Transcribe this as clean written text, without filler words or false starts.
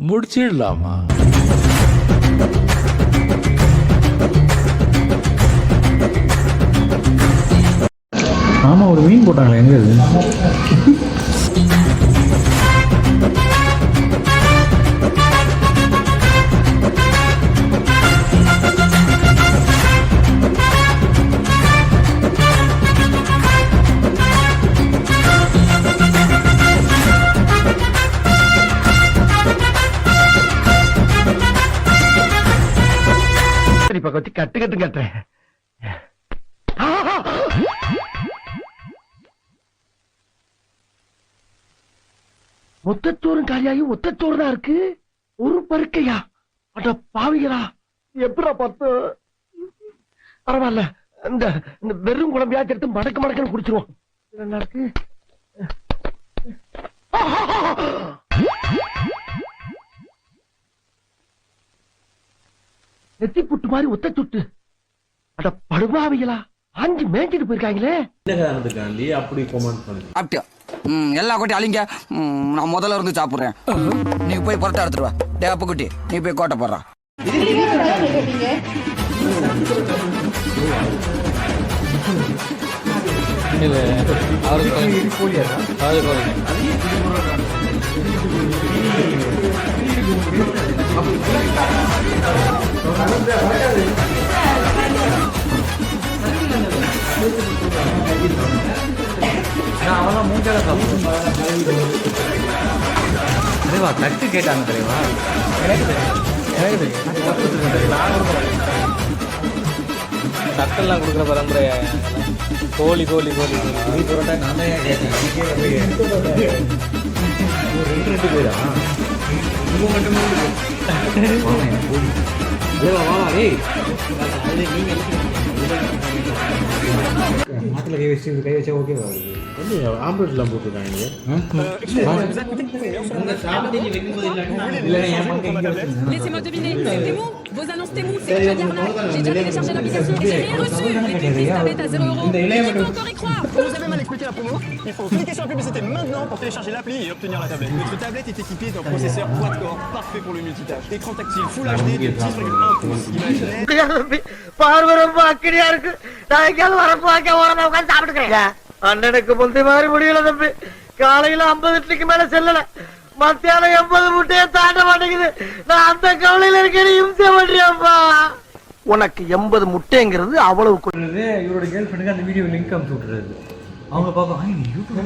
முடிச்சிடலாமா? ஆமா, ஒரு மீன் போட்டாங்களே, எங்க இது? கட்டு கட்டு கட்டுறேன். மொத்தச்சோறும் காலியாகி ஒத்தச்சோறு தான் இருக்கு. ஒரு பருக்கையா? அட பாவிகளா, எப்படா பத்து? பரவாயில்ல, இந்த வெறும் குழம்பையாச்சு எடுத்து மடக்கு மடக்குன்னு குடிச்சிருவோம். என்ன இருக்கு? நெத்தி புட்டு மாதிரி ஒத்த சுட்டு. அட படுபாவிகளா, ஆஞ்சி மேய்ச்சிட்டு போயிருக்காங்களே. காந்தி அப்படி கமெண்ட் பண்ணி அப்படியா? எல்லா கோட்டையும் அழிங்க. நான் முதல்ல இருந்து சாப்பிடுறேன். நீ போய் புரட்டா எடுத்துட்டு வா. டே அப்ப குட்டி, நீ போய் கோட்டை போடுறா. அவெல்லாம் மூஞ்சால தலைவா தட்டு கேட்டாங்க தலைவா. தட்டெல்லாம் கொடுக்குற பரம்பரை. கோழி கோழி கோழி புரோட்டா நான் தான் கேட்டேன். ரெண்டு பேரா? மட்டும் மாட்டில் கை வச்சு கை வச்சா ஓகேவா? ஆம்புலன்ஸ்லாம் போட்டுருக்காங்க. Laissez-moi deviner, c'est Temu? Vos annonces Temu, c'est déjà dire là. J'ai déjà téléchargé l'application et j'ai rien reçu. Les publicités tablette à 0 €. Qui peut encore y croire? Vous avez mal expliqué la promo. Il faut cliquer sur la publicité maintenant pour télécharger l'appli et obtenir la tablette. Notre tablette est équipée d'un processeur quad-core parfait pour le multitâche. Écran tactile Full HD de 10,1 pouces. Image பார்வை ரொம்ப அக்கடியா இருக்கு. நான் எங்கேயாவது வரப்பு வாக்க ஓரமா உட்காந்து சாப்பிட்டுக்கிறேன். அண்ணனுக்கு முந்தி மாதிரி முடியல தம்பி. காலையில 50 இட்லிக்கு மேல செல்லல. மத்தியானம் 80 முட்டையை தாண்ட மாட்டேங்குது. நான் அந்த கவலையில இருக்கேன். இம்சை பண்றியாப்பா. உனக்கு 80 முட்டைங்கிறது அவ்வளவு. இவரோட கேர்ள் ஃப்ரெண்டுக்கு அந்த வீடியோ லிங்க் அனுப்பிச்சு விட்டுறது. அவங்க பாப்பா யூடியூப்ல